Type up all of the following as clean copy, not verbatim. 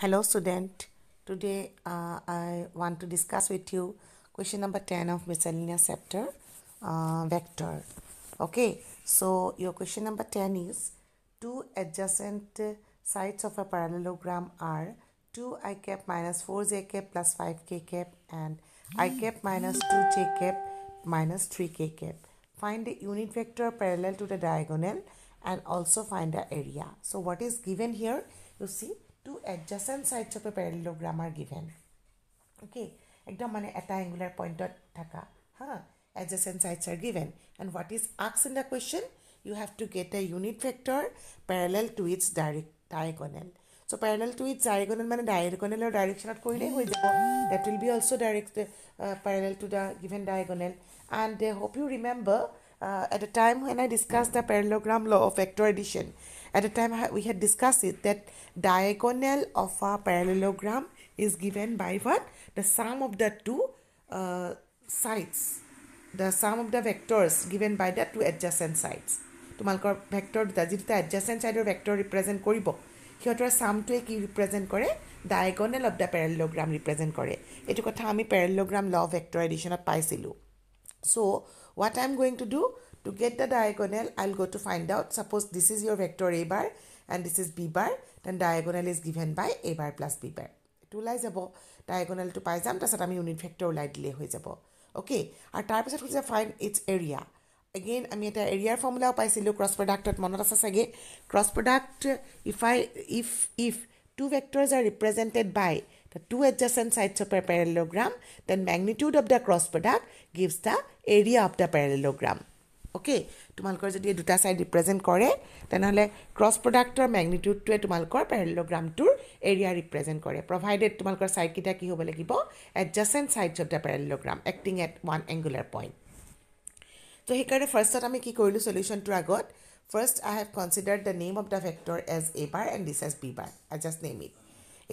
Hello student, today I want to discuss with you question number 10 of miscellaneous chapter, vector. Okay, so your question number 10 is two adjacent sides of a parallelogram are 2 I cap minus 4j cap plus 5k cap and I cap minus 2j cap minus 3k cap. Find the unit vector parallel to the diagonal and also find the area. So what is given here? You see, two adjacent sides of a parallelogram are given. Okay, ekdom mane eta angular point thaka, adjacent sides are given, and what is asked in the question? You have to get a unit vector parallel to its diagonal. So parallel to its diagonal mane diagonal or direction at koile hoi jabo, that will be also parallel to the given diagonal. And I hope you remember at the time when I discussed the parallelogram law of vector addition, at the time we had discussed it that diagonal of a parallelogram is given by what? The sum of the two sides, the sum of the vectors given by the two adjacent sides. তোমালোকৰ vector দুটা যিটো adjacent side vector represent কৰিব সিহঁতৰ সামটোৱে কি represent কৰে diagonal of the parallelogram represent কৰে এইটো কথা আমি parallelogram law of vector addition পাইছিলো. So what I'm going to do to get the diagonal, I'll go to find out. Suppose this is your vector a bar and this is b bar, then diagonal is given by a bar plus b bar. To ওলাই যাব diagonal to পাই যাম তাৰপিছত আমি unit vector ওলাই দিলে হৈ যাব. Okay, আৰু তাৰপিছত হৈছে find its area. Again আমি এটা area formula পাইছিলো cross product মনত আছে চাগে cross product if two vectors are represented by the two adjacent sides of a parallelogram, then magnitude of the cross product gives the area of the parallelogram. Okay, তোমালোকৰ যদি দুটা side represent কৰে তেনেহলে cross প্ৰডাক্টৰ ম্যাগনিটিউডটোৱে তোমালোকৰ প্যাৰালেলোগ্ৰামটোৰ area represent কৰে provided তোমালোকৰ side কিটা কি হ'ব লাগিব adjacent sides of the parallelogram acting at one angular point. So here first আমি কি কৰিলো সলিউশনটোৰ আগত first I have considered the name of the vector as a bar and this as b bar. I just name it.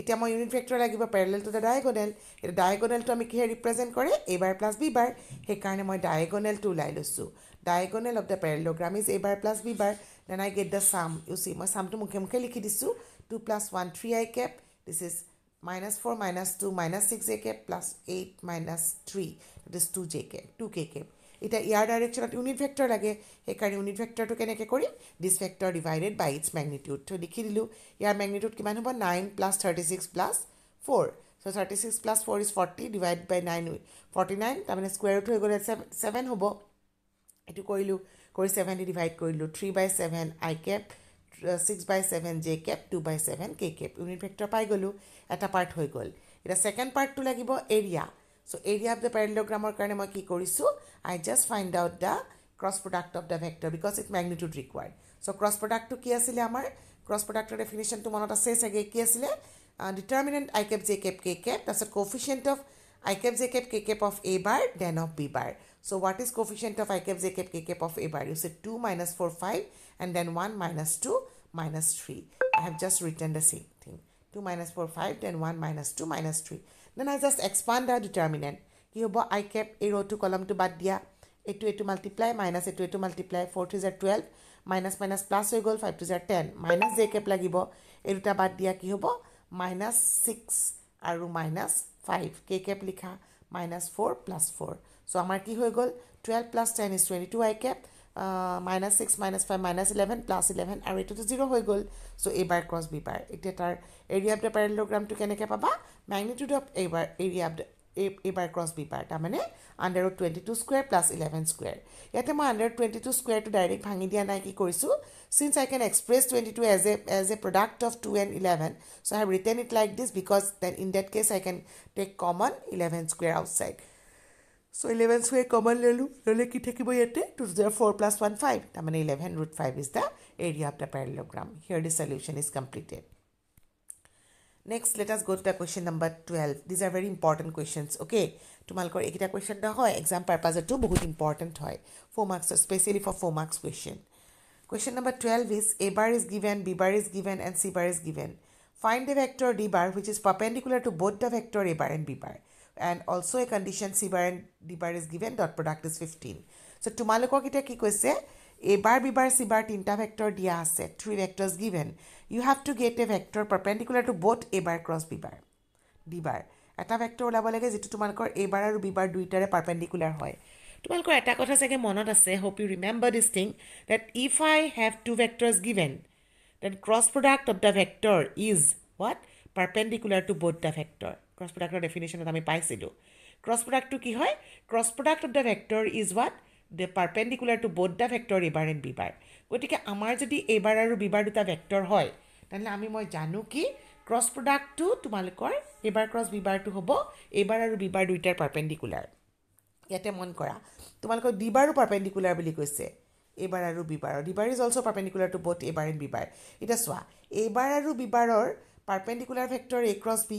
এতিয়া মই unit vector লাগিব প্যাৰালেল to the diagonal এটা ডায়াগোনালটো আমি কি ৰিপ্ৰেজেন্ট কৰে a bar plus b bar সেই কাৰণে মই ডায়াগোনালটো ওলাই লৈছো diagonal of the parallelogram is a bar plus b bar. Then I get the sum. You see মই sum to মুখে মুখে লিখি দিছো 2 plus 1 3 I cap, this is minus 4 minus 2 minus 6 j cap plus 8 minus 3, that is 2 j cap 2k cap. এটা ইয়াৰ ডাইৰেকশ্যনত unit vector লাগে সেইকাৰণে unit ভেক্টৰটো কেনেকৈ কৰিম দিছ vector divided by its magnitude তো লিখি দিলো ইয়াৰ ম্যাগনিটিউড কিমান হ'ব 9 plus 36 plus 4. So 36 plus 4 is 40 divided by 9 49 তাৰমানে স্কয়াৰ ৰুট হৈ গ'লে 7 হ'ব এটো কৰিলো কৰি 7 ডিভাইড কৰিলো 3 by 7 I cap 6 by 7 j cap 2 by 7 k cap unit vector পাই গলো এটা পাৰ্ট হৈ গ'ল এটা সেকেন্ড পাৰ্টটো লাগিব area. So area of the parallelogram karone moi ki korisu I just find out the cross product of the vector because its magnitude required. So cross product to ki asile amar cross product definition to monot ase sage ki asile determinant I cap j cap k cap, that's a coefficient of I cap j cap k cap of a bar then of b bar. So what is coefficient of I cap j cap k cap of a bar? You say 2 minus 4 5 and then 1 minus 2 minus 3. I have just written the same thing 2 minus 4 5 then 1 minus 2 minus 3. Then I just expand the determinant. Ki hobo I cap a row to column to bad dia. A to multiply minus a to multiply 4 to 12 minus minus plus we go 5 to 10 minus j cap lagibo a to bad dia ki hobo minus 6 aru minus 5 k cap likha minus 4 plus 4. So amar ki hoy gol 12 plus 10 is 22 I cap minus 6 minus 5 minus 11 plus 11 আৰু এটো 0 হৈ গল. So a bar cross b bar এটা তাৰ area of the parallelogram to কেনেকৈ পাবা magnitude of a bar area of the a bar cross b bar তাৰ মানে under root 22 square plus 11 square. ইয়াতে মই under 22 square to direct ভাঙি দিয়া নাই কি কৰিছো since I can express 22 as a product of 2 and 11, so I have written it like this because then in that case I can take common 11 square outside. So 11 square common lelu lele ki thakibo yate to the 4 plus 1 5 tamane 11 root 5 is the area of the parallelogram. Here the solution is completed. Next let us go to the question number 12. These are very important questions. Okay, tumalkor ekita question da hoy exam purpose to bahut important hoy 4 marks especially for 4 marks question. Question number 12 is a bar is given, b bar is given and c bar is given. Find the vector d bar which is perpendicular to both the vector a bar and b bar. And also a condition c bar and d bar is given, dot product is 15. So tumalokok ita ki koise A bar, B bar, C bar, tinta vector dia ase, 3 vectors given. You have to get a vector perpendicular to both A bar cross B bar. D bar. এটা vector ওলাব লাগে যেটো তোমালোকৰ A bar আৰু B bar দুইটাৰে perpendicular হয় তোমালোকৰ এটা কথা চাগে মনত আছে hope you remember this thing that if I have two vectors given then cross product of the vector is what perpendicular to both the vector cross productৰ definitionত আমি পাইছিলো cross product to কি হয় cross product of the vector is what the perpendicular to both the vector A bar and B bar গতিকে আমাৰ যদি A bar আৰু B bar দুটা vector হয় তেনলে আমি মই জানো কি cross product to তোমালোকৰ A bar cross B bar to হ'ব A bar আৰু B bar দুইটাৰ perpendicular ইয়াতে মন কৰা তোমালোকৰ D bar perpendicular বুলি কৈছে A bar আৰু B bar D bar is also perpendicular to both A bar and B bar এটা চোৱা A bar আৰু B barৰ perpendicular vector A cross B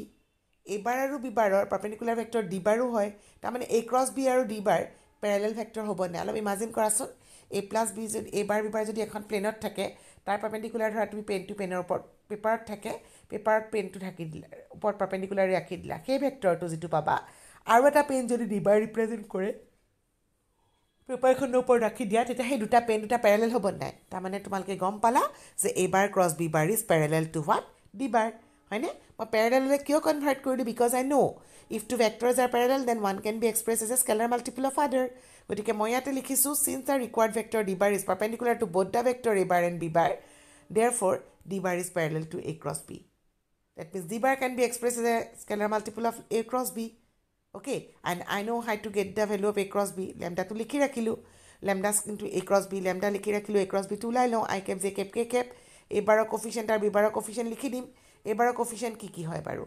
A bar আৰু B barৰ perpendicular vector D bar হয় তাৰ মানে A cross B আৰু D bar parallel vector হ'ব নে অলপ ইমাজিন কৰাচোন A plus B যদি A bar B bar যদি এখন প্লেনত থাকে তাৰ perpendicular ধৰা তুমি পেন টু পেনৰ ওপৰত পেপাৰত থাকে পেপাৰত পেনটো থাকি দিলা ওপৰত perpendicular ৰাখি দিলা সেই ভেক্টৰটো যেটো পাবা আৰু এটা পেন যদি D bar ৰিপ্ৰেজেন্ট কৰে পেপাৰখনৰ ওপৰত ৰাখি দিয়া তেতিয়া সেই দুটা পেন দুটা প্যাৰেলাল হ'ব নাই তাৰ মানে তোমালকে গম পালা যে A bar cross B bar is parallel to what D bar হয়নে মই প্যাৰেলাললৈ কিয় কনভাৰ্ট কৰিলো because I know if two vectors are parallel then one can be expressed as a scalar multiple of other গতিকে মই ইয়াতে লিখিছো since the required vector D bar is perpendicular to both the vector A bar and B bar therefore D bar is parallel to A cross B that means D bar can be expressed as a scalar multiple of A cross B okay and I know how to get the value of A cross B lambda to likhi rakhilu lambda into A cross B lambda likhi rakhilu A cross B to ulai lo I cap J cap K cap A bar coefficient are B bar coefficient likhi dim A bar coefficient কি হয় বাৰো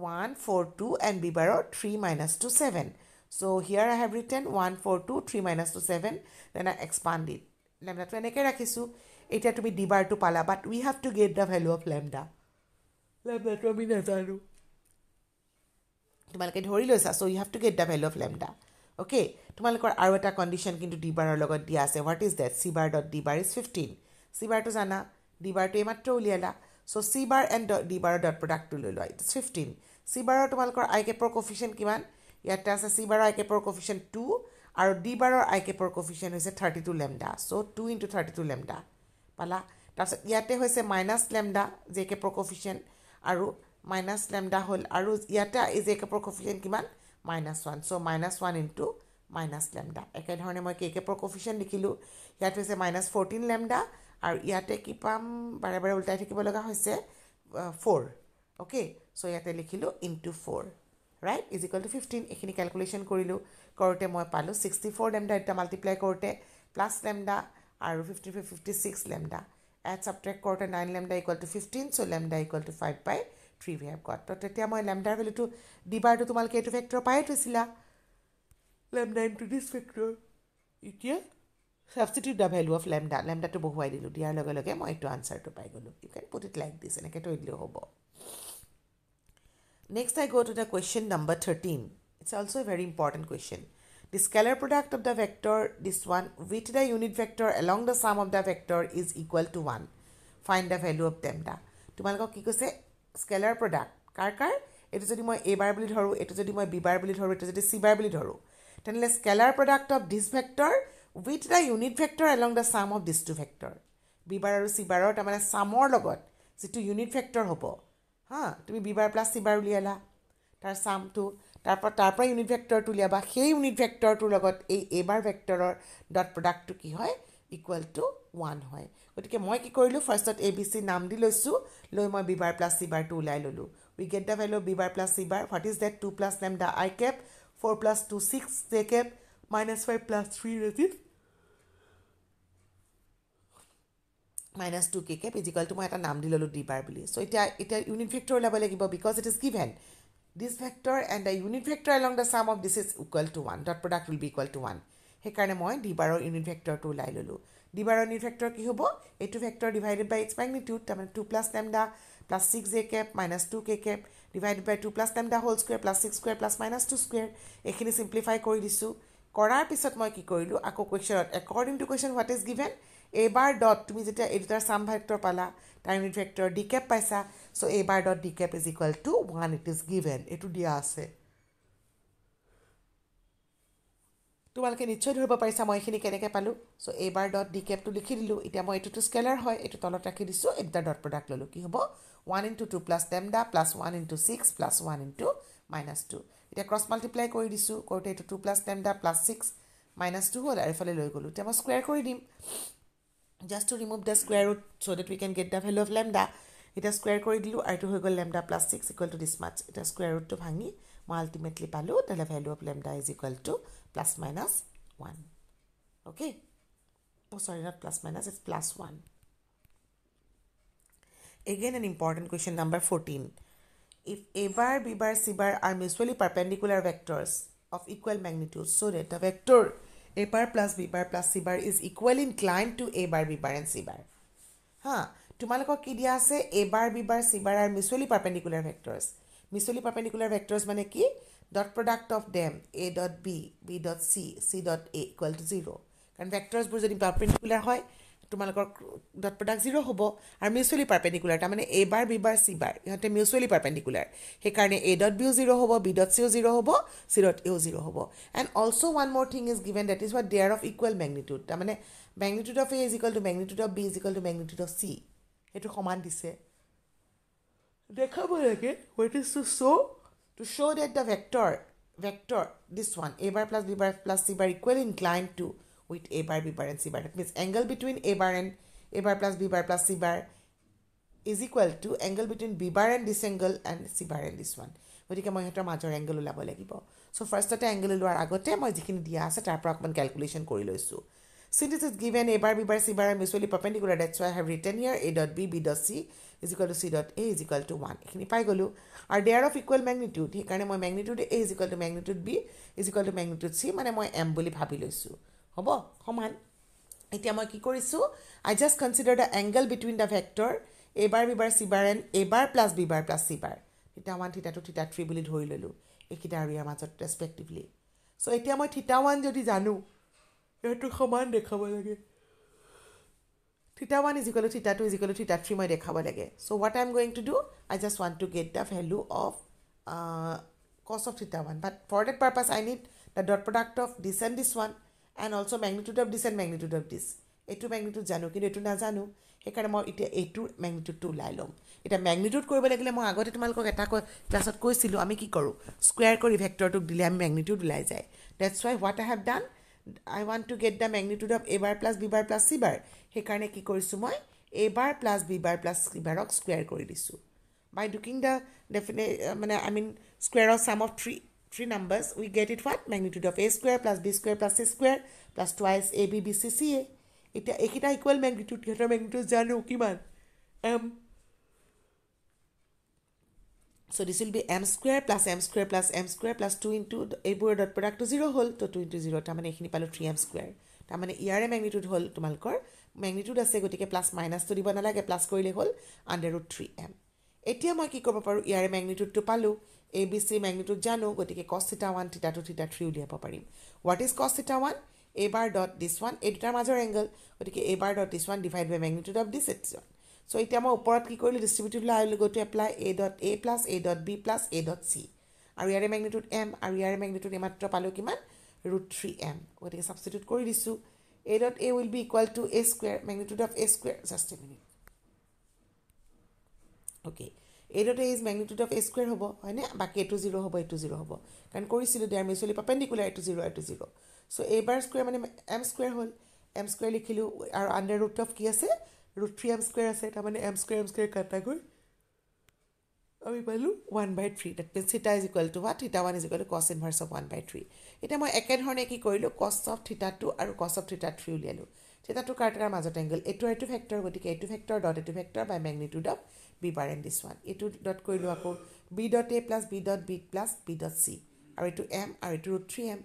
1 4 2 and B bar 3 minus 2 7 so here I have written 1 4 2 3 minus 2 7 then I expand it lambda to এনেকে ৰাখিছো এটা তুমি D bar to পালা but we have to get the value of lambda to আমি নাজানো তোমালকে ধৰি লৈছা so you have to get the value of lambda okay তোমালকৰ আৰু এটা কন্ডিশন কিন্তু D bar লগত দিয়া আছে what is that C bar dot D bar is 15 C bar to জানা D bar to এমাত্ৰ উলিয়ালা so C bar and D bar dot product to লৈ লোৱা it is 15 C bar তোমালকৰ I cap coefficient কিমান ইয়াতে আছে C bar I cap coefficient 2 আৰু D bar I cap coefficient হৈছে 32 lambda so 2 into 32 lambda পালা তাৰপিছত ইয়াতে হৈছে minus lambda J cap coefficient আৰু minus lambda hol aru yata is a coefficient kiman -1 so -1 into minus lambda ekai dhorone moi k coefficient likhilu yat hoise -14 lambda aru yate ki pam bare bare ultai thakibo laga hoise 4 okay so yate likhilu into 4 right is equal to 15 ekhini calculation korilu korote moi palu 64 lambda eta multiply korote plus lambda aru 56 lambda add subtract korote 9 lambda equal to 15 so lambda equal to 5 by 3 we have got. So, তেতিয়া মই lambda value to D bar to তোমালকে এটো vector পাই থৈছিলা lambda into this vector. এতিয়া substitute the value of lambda. Lambda to বহুৱাই দিলো দিয়াৰ লগে লগে মই এটো answer to পাই গলো. You can put it like this এনেকে তো ইদলি হ'ব. Next I go to the question number 13. It's also a very important question. The scalar product of the vector this one with the unit vector along the sum of the vector is equal to 1. Find the value of lambda. তোমালকক কি কৈছে scalar product কাৰ এটো যদি মই A bar বুলি ধৰো এটো যদি মই B bar বুলি ধৰো এটো যদি C bar বুলি ধৰো তেনলে scalar product of this vector with the unit vector along the sum of these two vector B bar আৰু C bar ta মানে sumor লগত যেটো unit vector হ'ব হা তুমি B bar plus C bar উলিয়ালা তাৰ sum to তাৰপৰা unit vector to উলিয়াবা সেই unit vector to লগত এই A bar vector dot product to কি হয় equal to 1 হয় গতিকে মই কি কৰিলো ফাৰ্স্টত ABC নাম দি লৈছো লৈ মই B bar plus C bar to উলাই ললো we get the value of B bar plus C bar what is that 2 plus lambda I cap 4 plus 2 6 J cap -5 plus 3 that is -2 K cap is equal to মই এটা নাম দি ললো D bar বুলি so এটা unit vector ওলাব লাগিব because it is given this vector and the unit vector along the sum of this is equal to 1 dot product will be equal to 1 he karone moi D bar unit vector to ulai lolu D bar unit vector ki hobo a2 vector divided by its magnitude tamane 2 plus lambda plus 6 J cap minus 2 K cap divided by 2 plus lambda whole square plus 6 square plus minus 2 square ekhini simplify kori disu korar pisot moi ki korilu ako question according to question what is given A bar dot tumi jeta editor sum vector pala ta unit vector D cap paisa so A bar dot D cap is equal to 1 it is given etu dia ase তোমালোকে নিশ্চয় ধৰিব পাৰিছা মই এইখিনি কেনেকৈ পালোঁ চ' a bar dot D কেপটো লিখি দিলোঁ এতিয়া মই এইটোতো স্কেলাৰ হয় এইটো তলত ৰাখি দিছোঁ এটা ডট প্ৰডাক্ট ল'লোঁ কি হ'ব 1 into 2 plus lambda plus 1 into 6 plus 1 into minus 2 এতিয়া ক্ৰছ মাল্টিপ্লাই কৰি দিছোঁ কৰোঁতে এইটো 2 plus lambda plus 6 minus 2 হ'ল আৰু এইফালে লৈ গ'লোঁ এতিয়া মই স্কুৱেৰ কৰি দিম just to remove the square root so that we can get the value of lambda এটা স্কুৱেৰ কৰি দিলোঁ আৰু এইটো হৈ গ'ল lambda plus 6 equal to this much এটা স্কুৱেৰ ৰুটটো ভাঙি মই আল্টিমেটলি পালোঁ তেলে value of lambda is equal to plus minus 1 okay oh sorry not plus minus it's plus 1 again an important question number 14 if a bar b bar c bar are mutually perpendicular vectors of equal magnitude so that the vector a bar plus b bar plus c bar is equally inclined to a bar b bar and c bar তোমালোকক কি দিয়া আছে a bar b bar c bar are mutually perpendicular vectors mutually perpendicular vectors মানে কি dot product of them a dot b b dot c c dot a equal to 0 কাৰণ ভেক্টৰছবোৰ যদি perpendicular হয় তোমালোকৰ ডট প্ৰডাক্ট 0 হ'ব আৰু mutually perpendicular তাৰমানে a bar b bar c bar ইহঁতে মিউচুৱেলি পাৰপেণ্ডিকুলাৰ সেইকাৰণে a dot b 0 হ'ব b dot c 0 হ'ব c dot a 0 হ'ব and also' one more thing is given that is what they are of equal magnitude তাৰমানে magnitude of a is equal to magnitude of b is equal to magnitude of c সেইটো সমান দিছে দেখাব লাগে what is to show that the vector this one a bar plus b bar plus c bar equally inclined to with a bar b bar and c bar that means angle between a bar plus b bar plus c bar is equal to angle between b bar and this angle and c bar and this one গতিকে মই হেতৰ মাজৰ angle ওলাব লাগিব so ফাৰ্ষ্টতে angle লোৱাৰ আগতে মই যিখিনি দিয়া আছে তাৰ পৰা অকমান ক্যালকুলেশন কৰি লৈছো since it is given a bar b bar c bar are mutually perpendicular that's why I have written here a dot b b dot c is equal to c dot a is equal to 1 এখিনি পাই গলো আৰু they are of equal magnitude সেইকাৰণে মই magnitude a is equal to magnitude b is equal to magnitude c মানে মই m বুলি ভাবি লৈছো হ'ব সমান এতিয়া মই কি কৰিছো I just consider the angle between the vector a bar b bar c bar and a bar plus b bar plus c bar theta 1 theta 2 theta 3 বুলি ধৰি ললো এইকিটা আৰু ইয়াৰ মাজত ৰেসপেক্টিভলি সো এতিয়া মই theta 1 যদি জানো এইটো সমান দেখাব লাগে theta 1 is equal to theta 2 is equal to theta 3 মই দেখাব লাগে so what I am going to do I just want to get the value of cos of theta 1 but for that purpose I need the dot product of this and this one and also magnitude of this and magnitude of this এটো magnitude জানো কিন্তু এটো না জানো সেইকাৰণে মই এতিয়া এটো magnitude টো লাই লম এটা magnitude কৰিব লাগিলে মই আগতে তোমালোকক এটা ক্লাছত কৈছিলো আমি কি কৰো স্কয়াৰ কৰি ভেক্টৰটোক দিলে আমি magnitude ওলাই যায় that's why what I have done I want to get the magnitude of a bar plus b bar plus c bar সেইকাৰণে কি কৰিছো মই a bar plus b bar plus c bar ক স্কয়াৰ কৰি দিছো by doing the definite square of sum of three numbers we get it what magnitude of a square plus b square plus c square plus twice a b b c c a এটা একিটা equal magnitude এটা magnitude জানো কিমান m so this will be m square plus m square plus m square plus 2 into a dot product to 0 whole to 2 into 0 ta mane ekhini palo 3m square ta mane er magnitude hol tumalkor magnitude ase gotike plus minus to diba na lage plus korile hol under root 3m etia moi ki korba paru er magnitude to palu abc magnitude jano gotike cos theta 1 theta 2 theta 3 uliaba parim what is cos theta 1 a bar dot this one editor major angle gotike a bar dot this one divided by magnitude of this etc so এতিয়া মই ওপৰত কি কৰিলো ডিস্ট্ৰিবিউটিভ লাই লৈ গটো apply a dot a plus a dot b plus a dot c আৰু ইয়াৰে magnitude m আৰু ইয়াৰে ম্যাগনিটিউড মাত্ৰ পালো কিমান √3m গতিকে সাবস্টিটিউট কৰি দিছো a dot a will be equal to a square magnitude of a square just a minute okay a dot a is magnitude of a square হ'ব হয়নে বাকি এটো 0 হ'ব এটো 0 হ'ব কাৰণ কৰিছিলো they are mutually perpendicular এটো 0 so a bar square মানে m square হ'ল m square লিখিলো আৰু under root of কি আছে root 3m square আছে ta mane m square কাটা গৈ আমি পালো 1/3 that means theta is equal to what theta 1 is equal to cos inverse of 1/3 এটা মই একে ধৰণে কি কৰিলো cos of theta 2 আৰু cos of theta 3 উলিয়ালো theta 2 কাটাৰ মাজত এংগল এটো ভেক্টৰ গতিকে এটো ভেক্টৰ ডট এটো vector by magnitude of b bar and this one এটো ডট কৰিলো আকৌ b dot a plus b dot b plus b dot c আৰু এটো m আৰু এটো √3m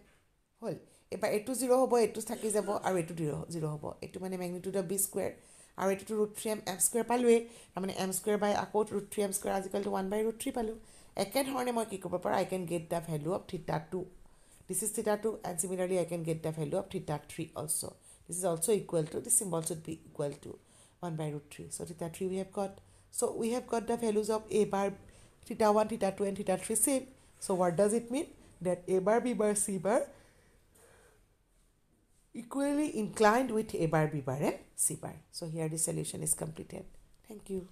হল এবাৰ এটো 0 হ'ব এটো থাকি যাব আৰু এটো 0 হ'ব এটো মানে ম্যাগনিটিউড অফ b square আৰু এটো √3m m square পালোৱে মানে m square by আকৌ √3m square is equal to 1/√3 পালো একে ধৰণে মই কি কৰিব পাৰো I can get the value of theta 2 this is theta 2 and similarly I can get the value of theta 3 also this is also equal to this symbol should be equal to 1/√3 so theta 3 we have got the values of a bar theta 1 theta 2 and theta 3 same so what does it mean that a bar b bar c bar equally inclined with A bar, B bar and C bar. So here the solution is completed. Thank you.